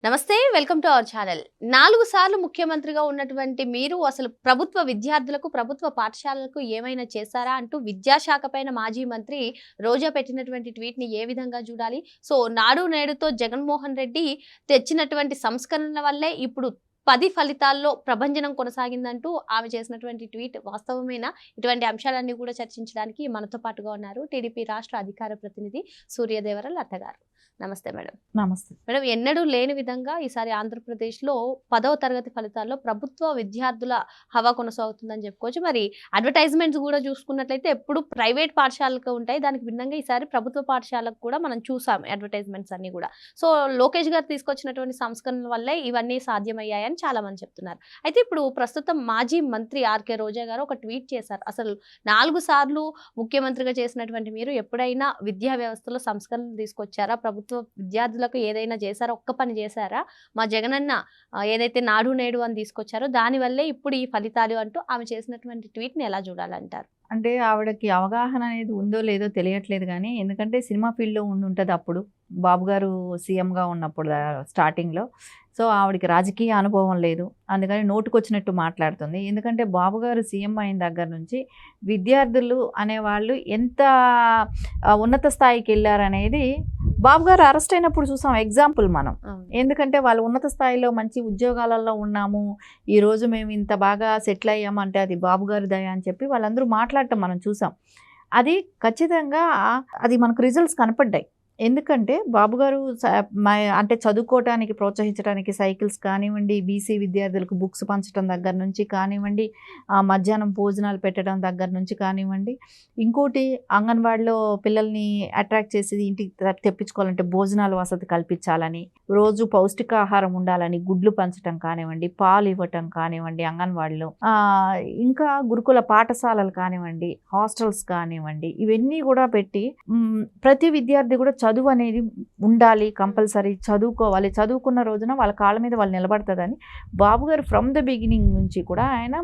నమస్తే welcome to our channel 4 సార్లు ముఖ్యమంత్రిగా ఉన్నటువంటి మీరు అసలు ప్రభుత్వ విద్యార్థులకు ప్రభుత్వ పాఠశాలలకు ఏమైనా చేశారా అంటూ విద్యాశాఖ పైన మాజీ మంత్రి రోజా పెట్టినటువంటి ట్వీట్ ని ఏ విధంగా చూడాలి సో నాడు నేడుతో జగన్మోహన్ రెడ్డి తెచ్చినటువంటి సంస్కరణల వల్లే ఇప్పుడు 10 ఫలితాల్లో ప్రభంజనం కొనసాగిందంటూ ఆమె చేసినటువంటి ట్వీట్ వాస్తవమేనా ఇటువంటి అంశాలన్నీ కూడా చర్చించడానికి మనతో పాటుగా ఉన్నారు టీడీపీ రాష్ట్ర అధికార ప్రతినిధి సూర్యదేవర లత గారు నమస్తే మేడం నమస్తే మేడం ఎన్నడూ లేని విధంగా ఈసారి ఆంధ్రప్రదేశ్లో 10వ తరగతి ఫలితాల్లో ప్రభుత్వ విద్యార్థుల హవా కొనసాగుతుందని చెప్పుకోవచ్చు మరి అడ్వర్టైజ్మెంట్స్ కూడా చూసుకున్నట్లయితే ఎప్పుడు ప్రైవేట్ పాఠశాలకు ఉంటాయి దానికి భిన్నంగా ఈసారి ప్రభుత్వ పాఠశాలకు కూడా మనం చూసాం అడ్వర్టైజ్మెంట్స్ అన్ని కూడా సో లోకేష్ గారు తీసుకొచ్చినటువంటి సంస్కరణల వల్లే ఇవన్నీ సాధ్యమయ్యాయని చాలా మంది చెప్తున్నారు అయితే ఇప్పుడు ప్రస్తుతం మాజీ మంత్రి ఆర్కే రోజా గారు ఒక ట్వీట్ చేశారు అసలు 4 సార్లు ముఖ్యమంత్రిగా చేసినటువంటి మీరు ఎప్పుడైనా విద్యా వ్యవస్థలో సంస్కరణలు తీసుకొచ్చారా ప్రభుత్వ విద్యార్థులకు ఏదైనా చేశారా ఒక్క పని చేశారా మా జగనన్న ఏదైతే నాడు నేడు అని తీసుకొచ్చారో దానివల్లే ఇప్పుడు ఈ ఫలితాలు అంటూ ఆమె చేసినటువంటి ట్వీట్ని ఎలా చూడాలంటారు అంటే ఆవిడకి అవగాహన అనేది ఉందో లేదో తెలియట్లేదు కానీ ఎందుకంటే సినిమా ఫీల్డ్లో ఉంటుంది అప్పుడు బాబు గారు సీఎంగా ఉన్నప్పుడు స్టార్టింగ్లో సో ఆవిడకి రాజకీయ అనుభవం లేదు అందుకని నోటుకొచ్చినట్టు మాట్లాడుతుంది ఎందుకంటే బాబు గారు సీఎం అయిన దగ్గర నుంచి విద్యార్థులు అనేవాళ్ళు ఎంత ఉన్నత స్థాయికి వెళ్ళారనేది బాబు గారు అరెస్ట్ అయినప్పుడు చూసాం ఎగ్జాంపుల్ మనం ఎందుకంటే వాళ్ళు ఉన్నత స్థాయిలో మంచి ఉద్యోగాలలో ఉన్నాము ఈరోజు మేము ఇంత బాగా సెటిల్ అయ్యామంటే అది బాబు గారి దయ అని చెప్పి వాళ్ళందరూ మాట్లాడటం మనం చూసాం అది ఖచ్చితంగా అది మనకు రిజల్ట్స్ కనపడ్డాయి ఎందుకంటే బాబు గారు అంటే చదువుకోవటానికి ప్రోత్సహించడానికి సైకిల్స్ కానివ్వండి బీసీ విద్యార్థులకు బుక్స్ పంచడం దగ్గర నుంచి కానివ్వండి మధ్యాహ్నం భోజనాలు పెట్టడం దగ్గర నుంచి కానివ్వండి ఇంకోటి అంగన్వాడిలో పిల్లల్ని అట్రాక్ట్ చేసి ఇంటికి తెప్పించుకోవాలంటే భోజనాల వసతి కల్పించాలని రోజు పౌష్టికాహారం ఉండాలని గుడ్లు పంచడం కానివ్వండి పాలు ఇవ్వటం కానివ్వండి అంగన్వాడిలో ఇంకా గురుకుల పాఠశాలలు కానివ్వండి హాస్టల్స్ కానివ్వండి ఇవన్నీ కూడా పెట్టి ప్రతి విద్యార్థి కూడా చదువు అనేది ఉండాలి కంపల్సరీ చదువుకోవాలి చదువుకున్న రోజున వాళ్ళ కాళ్ళ మీద వాళ్ళు నిలబడుతుందని బాబు గారు ఫ్రమ్ ద బిగినింగ్ నుంచి కూడా ఆయన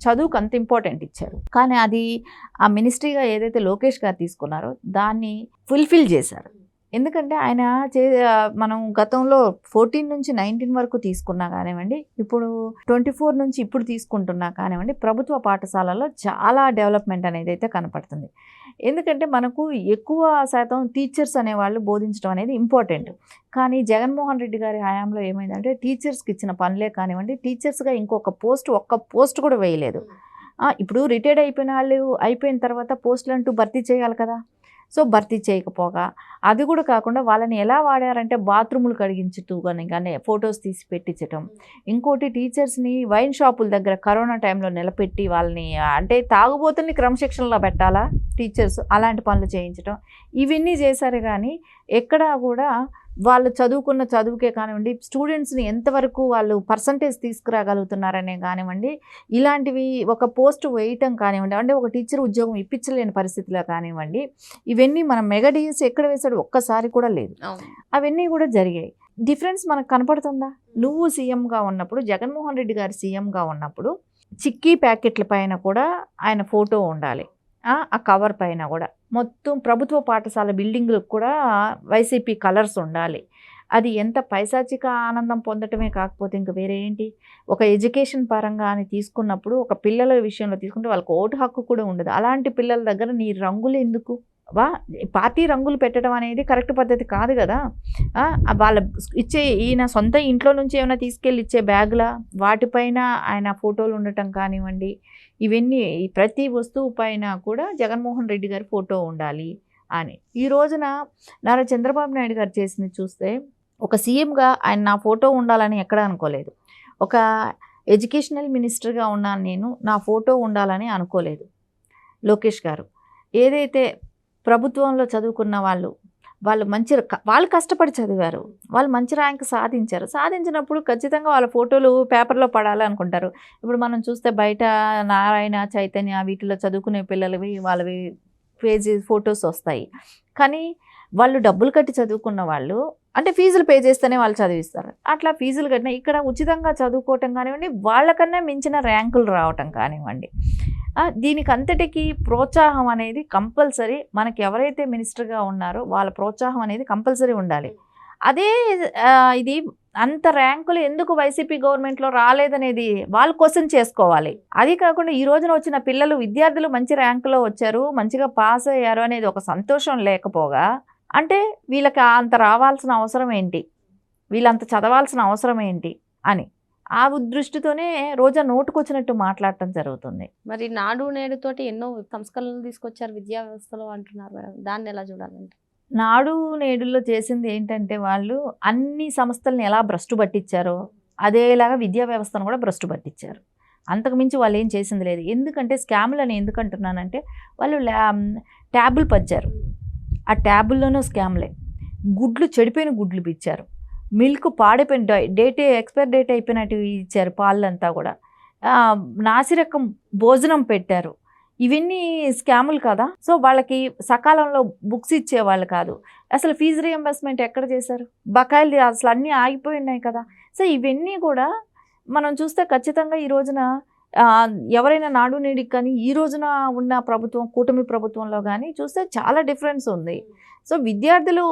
చదువుకు అంత ఇంపార్టెంట్ ఇచ్చారు కానీ అది ఆ మినిస్ట్రీగా ఏదైతే లోకేష్ గారు తీసుకున్నారో దాన్ని ఫుల్ఫిల్ చేశారు ఎందుకంటే ఆయన మనం గతంలో 14 నుంచి 19 వరకు తీసుకున్నా కానివ్వండి ఇప్పుడు 24 నుంచి ఇప్పుడు తీసుకుంటున్నా కానివ్వండి ప్రభుత్వ పాఠశాలల్లో చాలా డెవలప్మెంట్ అనేది అయితే కనపడుతుంది ఎందుకంటే మనకు ఎక్కువ శాతం టీచర్స్ అనేవాళ్ళు బోధించడం అనేది ఇంపార్టెంట్ కానీ జగన్మోహన్ రెడ్డి గారి హయాంలో ఏమైందంటే టీచర్స్కి ఇచ్చిన పనులే కానివ్వండి టీచర్స్గా ఒక్క పోస్ట్ కూడా వేయలేదు ఇప్పుడు రిటైర్డ్ అయిపోయిన వాళ్ళు అయిపోయిన తర్వాత పోస్టులు అంటూ భర్తీ చేయాలి కదా సో భర్తీ చేయకపోగా అది కూడా కాకుండా వాళ్ళని ఎలా వాడారంటే బాత్రూములు కడిగించుతూ కానీ ఫొటోస్ తీసి పెట్టించటం ఇంకోటి టీచర్స్ని వైన్ షాపుల దగ్గర కరోనా టైంలో నిలబెట్టి వాళ్ళని అంటే తాగుబోతుల్ని క్రమశిక్షణలో పెట్టాలా టీచర్స్ అలాంటి పనులు చేయించడం ఇవన్నీ చేశారు కానీ ఎక్కడా కూడా వాళ్ళు చదువుకున్న చదువుకే కానివ్వండి స్టూడెంట్స్ని ఎంతవరకు వాళ్ళు పర్సంటేజ్ తీసుకురాగలుగుతున్నారనే కానివ్వండి ఇలాంటివి ఒక పోస్ట్ వేయటం కానివ్వండి అంటే ఒక టీచర్ ఉద్యోగం ఇప్పించలేని పరిస్థితిలో కానివ్వండి ఇవన్నీ మనం మెగా డిఎస్ ఎక్కడ వేసాడు ఒక్కసారి కూడా లేదు అవన్నీ కూడా జరిగాయి డిఫరెన్స్ మనకు కనపడుతుందా నువ్వు సీఎంగా ఉన్నప్పుడు జగన్మోహన్ రెడ్డి గారు సీఎంగా ఉన్నప్పుడు చిక్కీ ప్యాకెట్ల పైన కూడా ఆయన ఫోటో ఉండాలి ఆ కవర్ పైన కూడా మొత్తం ప్రభుత్వ పాఠశాల బిల్డింగ్లకు కూడా వైసీపీ కలర్స్ ఉండాలి అది ఎంత పైశాచిక ఆనందం పొందటమే కాకపోతే ఇంకా వేరే ఏంటి ఒక ఎడ్యుకేషన్ పరంగా అని తీసుకున్నప్పుడు ఒక పిల్లల విషయంలో తీసుకుంటే వాళ్ళకి ఓటు హక్కు కూడా ఉండదు అలాంటి పిల్లల దగ్గర నీ రంగులు ఎందుకు పార్టీ రంగులు పెట్టడం అనేది కరెక్ట్ పద్ధతి కాదు కదా వాళ్ళ ఇచ్చే ఈయన సొంత ఇంట్లో నుంచి ఏమైనా తీసుకెళ్ళి ఇచ్చే బ్యాగుల వాటిపైన ఆయన ఫోటోలు ఉండటం కానివ్వండి ఇవన్నీ ప్రతి వస్తువు పైన కూడా జగన్మోహన్ రెడ్డి గారి ఫోటో ఉండాలి అని ఈ రోజున నారా చంద్రబాబు నాయుడు గారు చేసింది చూస్తే ఒక సీఎంగా ఆయన నా ఫోటో ఉండాలని ఎక్కడ అనుకోలేదు ఒక ఎడ్యుకేషనల్ మినిస్టర్గా ఉన్నాను నేను నా ఫోటో ఉండాలని అనుకోలేదు లోకేష్ గారు ఏదైతే ప్రభుత్వంలో చదువుకున్న వాళ్ళు కష్టపడి చదివారు వాళ్ళు మంచి ర్యాంక్ సాధించినప్పుడు ఖచ్చితంగా వాళ్ళ ఫోటోలు పేపర్లో పడాలి అనుకుంటారు ఇప్పుడు మనం చూస్తే బయట నారాయణ చైతన్య వీటిలో చదువుకునే పిల్లలవి వాళ్ళవి ఫొటోస్ వస్తాయి కానీ వాళ్ళు డబ్బులు కట్టి చదువుకున్న వాళ్ళు అంటే ఫీజులు పే చేస్తేనే వాళ్ళు చదివిస్తారు అట్లా ఫీజులు కట్టిన ఇక్కడ ఉచితంగా చదువుకోవటం కానివ్వండి వాళ్ళకన్నా మించిన ర్యాంకులు రావటం కానివ్వండి దీనికి అంతటికీ ప్రోత్సాహం అనేది కంపల్సరీ మనకి ఎవరైతే మినిస్టర్గా ఉన్నారో వాళ్ళ ప్రోత్సాహం అనేది కంపల్సరీ ఉండాలి అదే ఇది అంత ర్యాంకులు ఎందుకు వైసీపీ గవర్నమెంట్లో రాలేదనేది వాళ్ళు క్వశ్చన్ చేసుకోవాలి. అది కాకుండా ఈ రోజున వచ్చిన పిల్లలు విద్యార్థులు మంచి ర్యాంకులో వచ్చారు, మంచిగా పాస్ అయ్యారు అనేది ఒక సంతోషం లేకపోగా, అంటే వీళ్ళకి అంత రావాల్సిన అవసరం ఏంటి, వీళ్ళంత చదవాల్సిన అవసరం ఏంటి అని ఆ దృష్టితోనే రోజా నోటుకొచ్చినట్టు మాట్లాడటం జరుగుతుంది. మరి నాడు నేడుతోటి ఎన్నో సంస్కరణలు తీసుకొచ్చారు విద్యా వ్యవస్థలో అంటున్నారు మేడం, దాన్ని ఎలా చూడాలంటే? నాడు నేడులో చేసింది ఏంటంటే వాళ్ళు అన్ని సంస్థల్ని ఎలా భ్రష్టు పట్టించారో అదేలాగా విద్యా వ్యవస్థను కూడా భ్రష్టు పట్టించారు. అంతకుమించి వాళ్ళు ఏం చేసింది లేదు. ఎందుకంటే స్కాములు అని ఎందుకు అంటున్నానంటే వాళ్ళు ట్యాబులు పంచారు, ఆ ట్యాబుల్లోనూ స్కామ్లే. గుడ్లు చెడిపోయిన గుడ్లు ఇచ్చారు, మిల్క్ పాడైపోయిన ఎక్స్పైర్ డేట్ అయిపోయినట్టు ఇచ్చారు, పాలంతా కూడా నాసిరకం భోజనం పెట్టారు. ఇవన్నీ స్కాములు కదా. సో వాళ్ళకి సకాలంలో బుక్స్ ఇచ్చేవాళ్ళు కాదు. అసలు ఫీజు రియంబర్స్మెంట్ ఎక్కడ చేశారు, బకాయిలు అసలు అన్నీ ఆగిపోయినాయి కదా. సో ఇవన్నీ కూడా మనం చూస్తే ఖచ్చితంగా ఈ రోజున ఎవరైనా నాడు నేడికి కానీ ఈ రోజున ఉన్న ప్రభుత్వం కూటమి ప్రభుత్వంలో కానీ చూస్తే చాలా డిఫరెన్స్ ఉంది. సో విద్యార్థులు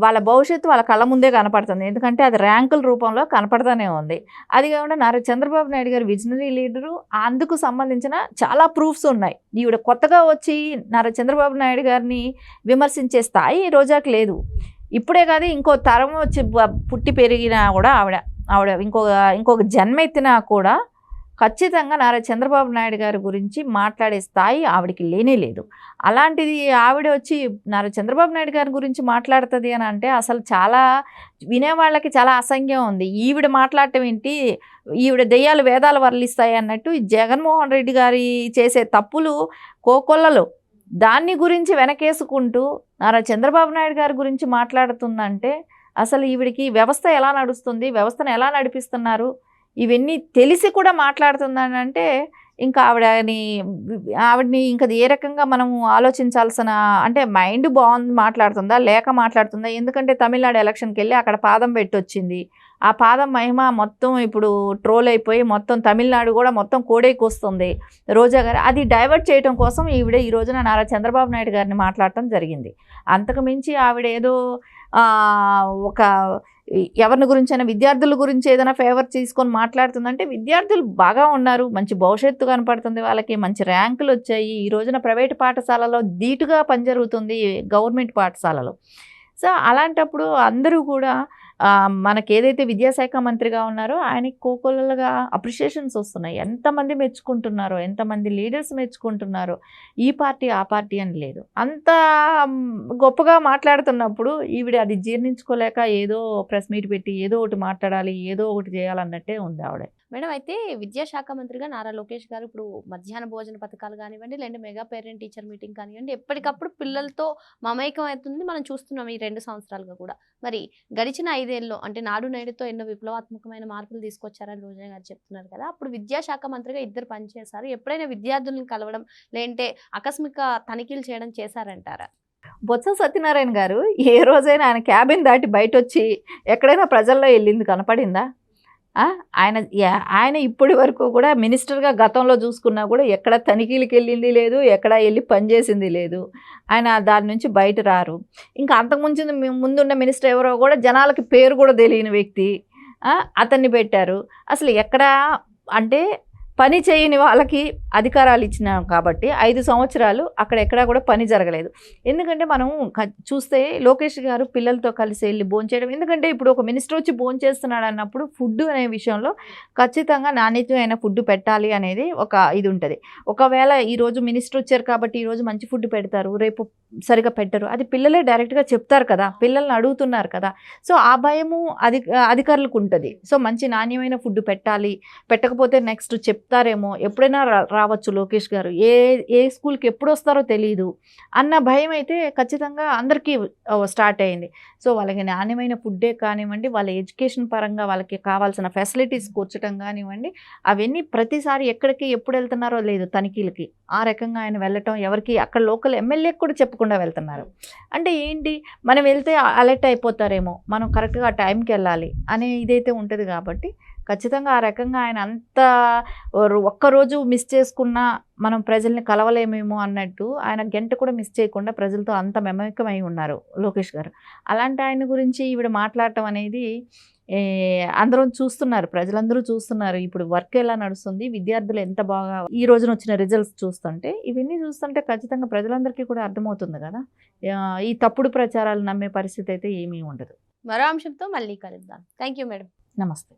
వాళ్ళ భవిష్యత్తు వాళ్ళ కళ్ళ ముందే కనపడుతుంది, ఎందుకంటే అది ర్యాంకుల రూపంలో కనపడుతూనే ఉంది. అది కాకుండా నారా చంద్రబాబు నాయుడు గారు విజనరీ లీడరు, అందుకు సంబంధించిన చాలా ప్రూఫ్స్ ఉన్నాయి. ఈవిడ కొత్తగా వచ్చి నారా చంద్రబాబు నాయుడు గారిని విమర్శించే స్థాయి రోజాకి లేదు. ఇప్పుడే కాదు, ఇంకో తరం వచ్చి పుట్టి పెరిగినా కూడా ఆవిడ ఇంకొక జన్మ ఎత్తినా కూడా ఖచ్చితంగా నారా చంద్రబాబు నాయుడు గారి గురించి మాట్లాడే స్థాయి ఆవిడకి లేనే లేదు. అలాంటిది ఆవిడ వచ్చి నారా చంద్రబాబు నాయుడు గారి గురించి మాట్లాడుతుంది అని అంటే అసలు చాలా వినేవాళ్ళకి చాలా అసహ్యం ఉంది. ఈవిడ మాట్లాడటం ఏంటి, ఈవిడ దెయ్యాలు వేదాలు వర్లిస్తాయి అన్నట్టు జగన్మోహన్ రెడ్డి గారి చేసే తప్పులు కోకొల్లలు, దాన్ని గురించి వెనకేసుకుంటూ నారా చంద్రబాబు నాయుడు గారి గురించి మాట్లాడుతుందంటే అసలు ఈవిడికి వ్యవస్థ ఎలా నడుస్తుంది, వ్యవస్థను ఎలా నడిపిస్తున్నారు, ఇవన్నీ తెలిసి కూడా మాట్లాడుతుందనంటే ఇంకా ఆవిడని ఇంకా ఏ రకంగా మనము ఆలోచించాల్సిన, అంటే మైండ్ బాగుంది మాట్లాడుతుందా లేక మాట్లాడుతుందా. ఎందుకంటే తమిళనాడు ఎలక్షన్కి వెళ్ళి అక్కడ పాదం పెట్టొచ్చింది, ఆ పాదం మహిమ మొత్తం ఇప్పుడు ట్రోల్ అయిపోయి మొత్తం తమిళనాడు కూడా మొత్తం కోడైకి వస్తుంది రోజా గారు. అది డైవర్ట్ చేయడం కోసం ఈవిడ ఈ రోజున నారా చంద్రబాబు నాయుడు గారిని మాట్లాడటం జరిగింది. అంతకు మించి ఆవిడ ఏదో ఒక ఎవరిని గురించైనా విద్యార్థుల గురించి ఏదైనా ఫేవర్ తీసుకొని మాట్లాడుతుందంటే విద్యార్థులు బాగా ఉన్నారు, మంచి భవిష్యత్తు కనపడుతుంది, వాళ్ళకి మంచి ర్యాంకులు వచ్చాయి. ఈ రోజున ప్రైవేటు పాఠశాలలో ధీటుగా పనిజరుగుతుంది గవర్నమెంట్ పాఠశాలలో. సో అలాంటప్పుడు అందరూ కూడా మనకి ఏదైతే విద్యాశాఖ మంత్రిగా ఉన్నారో ఆయనకి కోకొల్లలుగా అప్రిషియేషన్స్ వస్తున్నాయి. ఎంతమంది మెచ్చుకుంటున్నారో, ఎంతమంది లీడర్స్ మెచ్చుకుంటున్నారో, ఈ పార్టీ ఆ పార్టీ అని లేదు. అంత గొప్పగా మాట్లాడుతున్నప్పుడు ఈవిడ అది జీర్ణించుకోలేక ఏదో ప్రెస్ మీట్ పెట్టి ఏదో ఒకటి మాట్లాడాలి, ఏదో ఒకటి చేయాలన్నట్టే ఉంది ఆవిడ. మేడం, అయితే విద్యాశాఖ మంత్రిగా నారా లోకేష్ గారు ఇప్పుడు మధ్యాహ్న భోజన పథకాలు కానివ్వండి, లేదంటే మెగా పేరెంట్ టీచర్ మీటింగ్ కానివ్వండి, ఎప్పటికప్పుడు పిల్లలతో మమైకం అవుతుంది మనం చూస్తున్నాం ఈ 2 సంవత్సరాలుగా కూడా. మరి గడిచిన 5 ఏళ్ళలో అంటే నాడు నేడుతో ఎన్నో విప్లవాత్మకమైన మార్పులు తీసుకొచ్చారని రోజా గారు చెప్తున్నారు కదా. అప్పుడు విద్యాశాఖ మంత్రిగా ఇద్దరు పనిచేశారు. ఎప్పుడైనా విద్యార్థులను కలవడం లేదంటే ఆకస్మిక తనిఖీలు చేయడం చేశారంటారా? బొత్స సత్యనారాయణ గారు ఏ రోజైనా ఆయన క్యాబిన్ దాటి బయట వచ్చి ఎక్కడైనా ప్రజల్లో వెళ్ళింది కనపడిందా? ఆయన ఇప్పటి వరకు కూడా మినిస్టర్గా గతంలో చూసుకున్నా కూడా ఎక్కడ తనిఖీలకు వెళ్ళింది లేదు, ఎక్కడ వెళ్ళి పనిచేసింది లేదు. ఆయన దాని నుంచి బయట రారు. ఇంకా ముందున్న మినిస్టర్ ఎవరో కూడా జనాలకి పేరు కూడా తెలియని వ్యక్తి, అతన్ని పెట్టారు. అసలు ఎక్కడ అంటే పని చేయని వాళ్ళకి అధికారాలు ఇచ్చినాం కాబట్టి 5 సంవత్సరాలు అక్కడ ఎక్కడా కూడా పని జరగలేదు. ఎందుకంటే మనం చూస్తే లోకేష్ గారు పిల్లలతో కలిసి వెళ్ళి భోంచేయడం, ఎందుకంటే ఇప్పుడు ఒక మినిస్టర్ వచ్చి భోంచేస్తున్నాడు అన్నప్పుడు ఫుడ్ అనే విషయంలో ఖచ్చితంగా నాణ్యమైన ఫుడ్ పెట్టాలి అనేది ఒక ఇది ఉంటుంది. ఒకవేళ ఈరోజు మినిస్టర్ వచ్చారు కాబట్టి ఈరోజు మంచి ఫుడ్ పెడతారు, రేపు సరిగా పెట్టరు, అది పిల్లలే డైరెక్ట్గా చెప్తారు కదా, పిల్లల్ని అడుగుతున్నారు కదా. సో ఆ భయము అధికారులకు ఉంటుంది. సో మంచి నాణ్యమైన ఫుడ్ పెట్టాలి, పెట్టకపోతే నెక్స్ట్ చెప్తారేమో, ఎప్పుడైనా రావచ్చు లోకేష్ గారు, ఏ స్కూల్కి ఎప్పుడు వస్తారో తెలియదు అన్న భయం అయితే ఖచ్చితంగా అందరికీ స్టార్ట్ అయింది. సో వాళ్ళకి నాణ్యమైన ఫుడ్డే కానివ్వండి, వాళ్ళ ఎడ్యుకేషన్ పరంగా వాళ్ళకి కావాల్సిన ఫెసిలిటీస్ కూర్చడం కానివ్వండి, అవన్నీ ప్రతిసారి ఎక్కడికి ఎప్పుడు వెళ్తున్నారో లేదు తనిఖీలకి, ఆ రకంగా ఆయన వెళ్ళటం, ఎవరికి అక్కడ లోకల్ ఎమ్మెల్యేకి కూడా చెప్పకుండా వెళ్తున్నారు. అంటే ఏంటి, మనం వెళ్తే అలర్ట్ అయిపోతారేమో, మనం కరెక్ట్గా టైంకి వెళ్ళాలి అనే ఇదైతే ఉంటుంది. కాబట్టి ఖచ్చితంగా ఆ రకంగా ఆయన అంత ఒక్కరోజు మిస్ చేసుకున్నా మనం ప్రజల్ని కలవలేమేమో అన్నట్టు ఆయన గంట కూడా మిస్ చేయకుండా ప్రజలతో అంత మమేకమై ఉన్నారు లోకేష్ గారు. అలాంటి ఆయన గురించి ఈవిడ మాట్లాడటం అనేది అందరం చూస్తున్నారు, ప్రజలందరూ చూస్తున్నారు ఇప్పుడు వర్క్ ఎలా నడుస్తుంది, విద్యార్థులు ఎంత బాగా ఈ రోజున వచ్చిన రిజల్ట్స్ చూస్తుంటే, ఇవన్నీ చూస్తుంటే ఖచ్చితంగా ప్రజలందరికీ కూడా అర్థమవుతుంది కదా. ఈ తప్పుడు ప్రచారాలు నమ్మే పరిస్థితి అయితే ఏమీ ఉండదు. మరో అంశంతో మళ్ళీ కలుద్దాం. Thank you madam. నమస్తే.